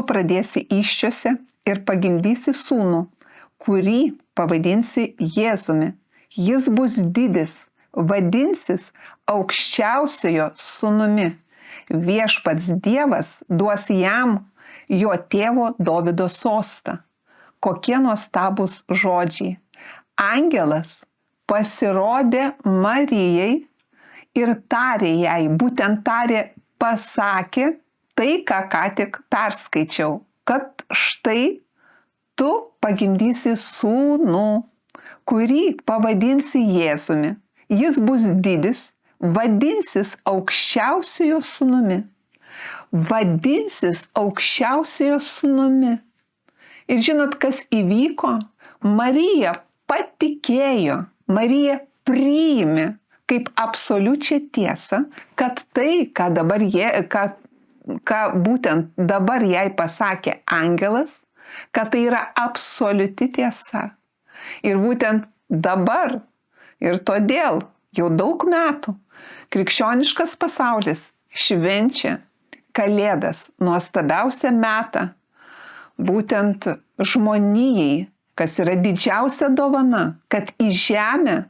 pradėsi įsčiose ir pagimdysi sūnų, kurį pavadinsi Jėzumi. Jis bus didis, vadinsis Aukščiausiojo sūnumi. Viešpats Dievas duos jam jo tėvo Dovydo sostą. Kokie nuostabūs žodžiai. Angelas pasirodė Marijai ir tarė jai, būtent tarė, pasakė tai, ką tik perskaičiau, kad štai tu pagimdysi sūnų, kurį pavadinsi Jėzumi. Jis bus didis, vadinsis Aukščiausiojo sūnumi. Vadinsis Aukščiausiojo sūnumi. Ir žinot, kas įvyko? Marija patikėjo, Marija priėmė kaip absoliučią tiesą, kad tai, ką būtent dabar jai pasakė angelas, kad tai yra absoliuti tiesa. Ir būtent dabar ir todėl jau daug metų krikščioniškas pasaulis švenčia Kalėdas, nuostabiausią metą, būtent žmonijai, kas yra didžiausia dovana, kad į žemę,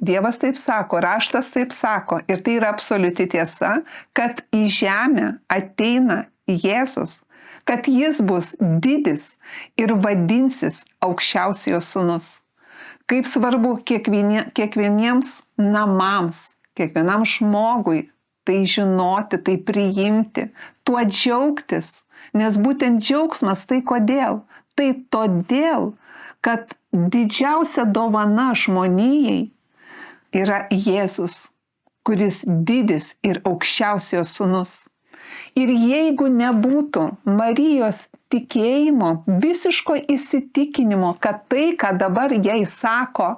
Dievas taip sako, raštas taip sako, ir tai yra absoliuti tiesa, kad į žemę ateina Jėzus, kad jis bus didis ir vadinsis Aukščiausiojo sūnus. Kaip svarbu kiekvieniems namams, kiekvienam žmogui tai žinoti, tai priimti, tuo džiaugtis, nes būtent džiaugsmas tai kodėl? Tai todėl, kad didžiausia dovana žmonijai yra Jėzus, kuris didis ir Aukščiausiojo sūnus. Ir jeigu nebūtų Marijos tikėjimo, visiško įsitikinimo, kad tai, ką dabar jai sako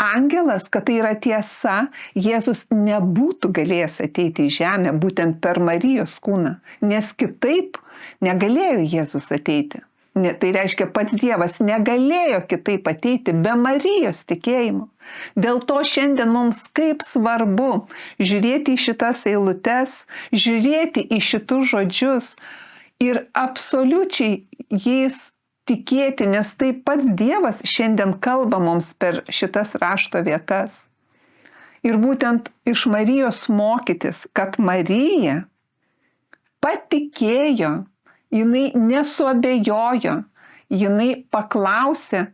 angelas, kad tai yra tiesa, Jėzus nebūtų galėjęs ateiti į žemę būtent per Marijos kūną, nes kitaip negalėjo Jėzus ateiti. Tai reiškia, pats Dievas negalėjo kitaip ateiti be Marijos tikėjimo. Dėl to šiandien mums kaip svarbu žiūrėti į šitas eilutes, žiūrėti į šitus žodžius ir absoliučiai jais tikėti, nes tai pats Dievas šiandien kalba mums per šitas rašto vietas. Ir būtent iš Marijos mokytis, kad Marija patikėjo, jinai nesuabejojo, jinai paklausė,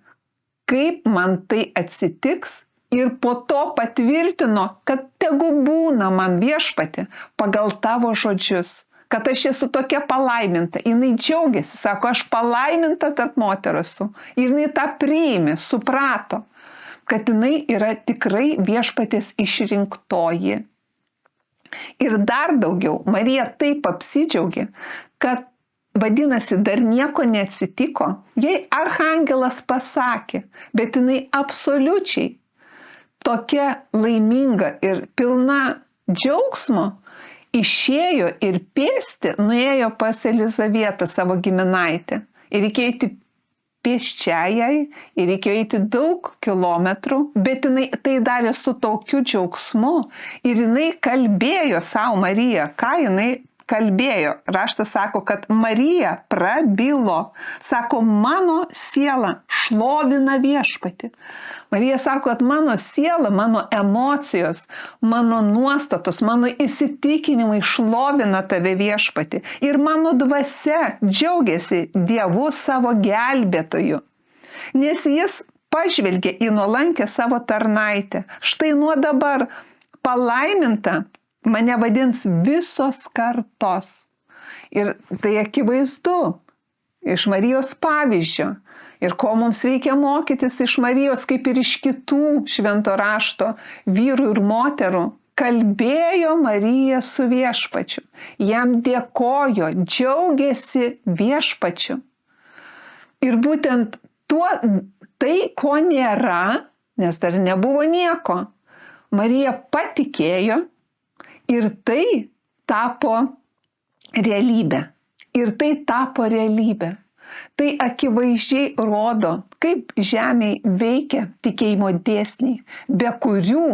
kaip man tai atsitiks ir po to patvirtino, kad tegu būna man Viešpatie pagal tavo žodžius, kad aš esu tokia palaiminta. Jinai džiaugiasi, sako, aš palaiminta tarp moterų esu. Ir jinai tą priėmė, suprato, kad jinai yra tikrai Viešpaties išrinktoji. Ir dar daugiau, Marija taip apsidžiaugė, kad vadinasi, dar nieko neatsitiko, jai arhangelas pasakė, bet jinai absoliučiai tokia laiminga ir pilna džiaugsmo išėjo ir pėsti nuėjo pas Elizavietą, savo giminaitę. Ir reikėjo eiti pėsčiajai, ir reikėjo eiti daug kilometrų, bet jinai tai darė su tokiu džiaugsmu. Ir jinai kalbėjo savo Mariją, ką jinai kalbėjo. Raštas sako, kad Marija prabilo. Sako, mano siela šlovina Viešpatį. Marija sako, kad mano siela, mano emocijos, mano nuostatos, mano įsitikinimai šlovina tave Viešpatį. Ir mano dvasia džiaugiasi Dievu savo gelbėtoju. Nes jis pažvelgė į nuolankę savo tarnaitę. Štai nuo dabar palaiminta mane vadins visos kartos. Ir tai akivaizdu iš Marijos pavyzdžio. Ir ko mums reikia mokytis iš Marijos, kaip ir iš kitų švento rašto vyrų ir moterų. Kalbėjo Marija su Viešpačiu. Jam dėkojo, džiaugiasi Viešpačiu. Ir būtent tai, ko nėra, nes dar nebuvo nieko, Marija patikėjo. Ir tai tapo realybė. Ir tai tapo realybė. Tai akivaizdžiai rodo, kaip žemėje veikia tikėjimo dėsniai, be kurių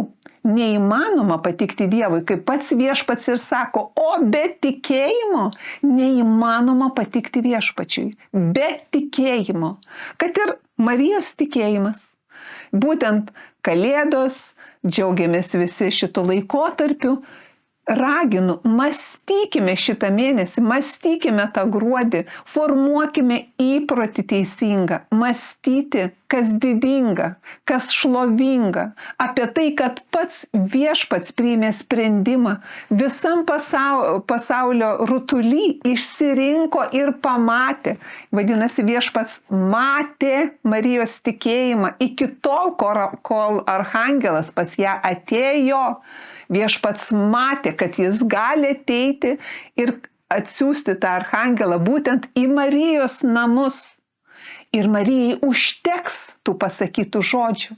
neįmanoma patikti Dievui, kaip pats Viešpats ir sako, o be tikėjimo neįmanoma patikti Viešpačiui. Be tikėjimo. Kad ir Marijos tikėjimas. Būtent Kalėdos, džiaugiamės visi šitų laikotarpių. Raginu, mąstykime šitą mėnesį, mąstykime tą gruodį, formuokime įprotį teisingą, mąstyti, kas didinga, kas šlovinga, apie tai, kad pats Viešpats priėmė sprendimą, visam pasaulio rutuly išsirinko ir pamatė. Vadinasi, Viešpats matė Marijos tikėjimą iki tol, kol arhangelas pas ją atėjo. Viešpats matė, kad jis gali ateiti ir atsiųsti tą arhangelą būtent į Marijos namus. Ir Marijai užteks tų pasakytų žodžių.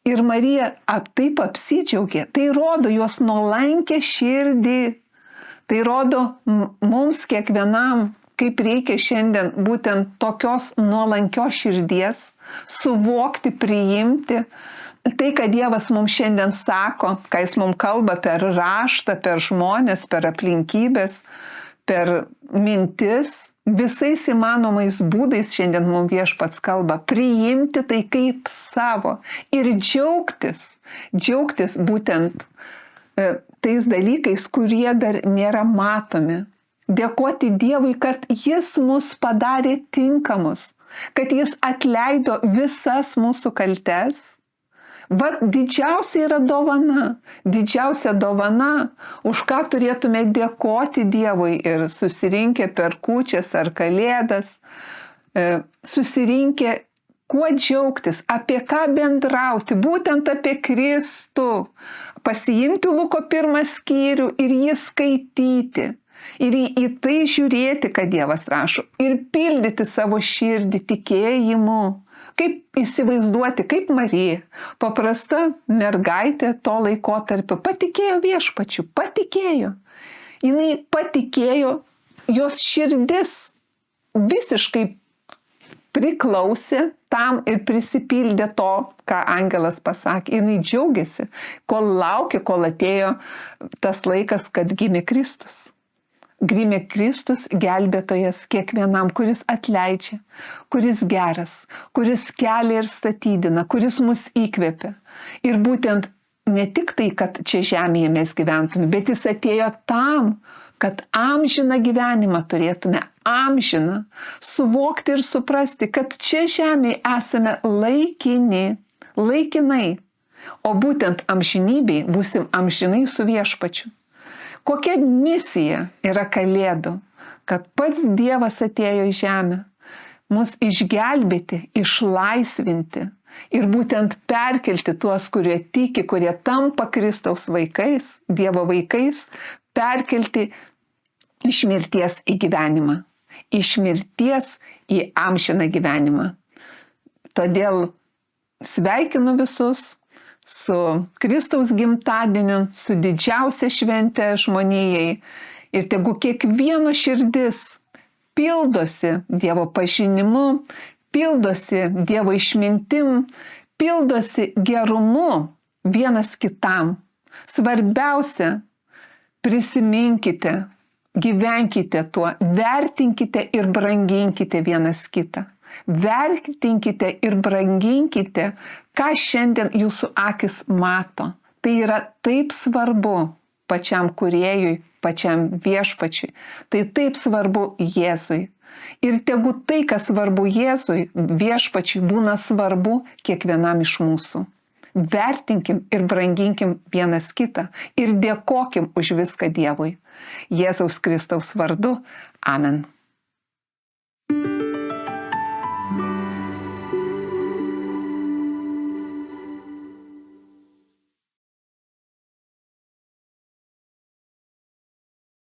Ir Marija taip apsidžiaugė. Tai rodo jos nuolankę širdį. Tai rodo mums kiekvienam, kaip reikia šiandien būtent tokios nuolankios širdies, suvokti, priimti. Tai, kad Dievas mums šiandien sako, ką jis mums kalba per raštą, per žmonės, per aplinkybės, per mintis, visais įmanomais būdais šiandien mums Viešpats kalba, priimti tai kaip savo ir džiaugtis būtent tais dalykais, kurie dar nėra matomi. Dėkoti Dievui, kad jis mus padarė tinkamus, kad jis atleido visas mūsų kaltes. Vat didžiausia yra didžiausia dovana, už ką turėtume dėkoti Dievui ir susirinkę per kūčias ar Kalėdas, susirinkę kuo džiaugtis, apie ką bendrauti, būtent apie Kristų, pasiimti Luko 1 skyrių ir jį skaityti. Ir į tai žiūrėti, ką Dievas rašo, ir pildyti savo širdį tikėjimu. Kaip įsivaizduoti, kaip Marija, paprasta mergaitė to laikotarpio, patikėjo Viešpačiu, patikėjo. Jinai patikėjo, jos širdis visiškai priklausė tam ir prisipildė to, ką angelas pasakė. Jinai džiaugiasi, kol laukė, kol atėjo tas laikas, kad gimė Kristus. Gimė Kristus gelbėtojas kiekvienam, kuris atleidžia, kuris geras, kuris kelia ir statydina, kuris mus įkvėpia. Ir būtent ne tik tai, kad čia žemėje mes gyventume, bet jis atėjo tam, kad amžiną gyvenimą turėtume, amžiną, suvokti ir suprasti, kad čia žemėje esame laikinai, o būtent amžinybėj būsim amžinai su Viešpačiu. Kokia misija yra Kalėdų? Kad pats Dievas atėjo į žemę, mus išgelbėti, išlaisvinti ir būtent perkelti tuos, kurie tiki, kurie tampa Kristaus vaikais, Dievo vaikais, perkelti iš mirties į gyvenimą, iš mirties į amžiną gyvenimą. Todėl sveikinu visus su Kristaus gimtadieniu, su didžiausia švente žmonijai. Ir tegu kiekvieno širdis pildosi Dievo pažinimu, pildosi Dievo išmintim, pildosi gerumu vienas kitam. Svarbiausia, prisiminkite, gyvenkite tuo, vertinkite ir branginkite vienas kitą. Vertinkite ir branginkite, ką šiandien jūsų akis mato. Tai yra taip svarbu pačiam Kūrėjui, pačiam Viešpačiui. Tai taip svarbu Jėzui. Ir tegu tai, kas svarbu Jėzui, Viešpačiui, būna svarbu kiekvienam iš mūsų. Vertinkim ir branginkim vienas kitą ir dėkokim už viską Dievui. Jėzaus Kristaus vardu. Amen.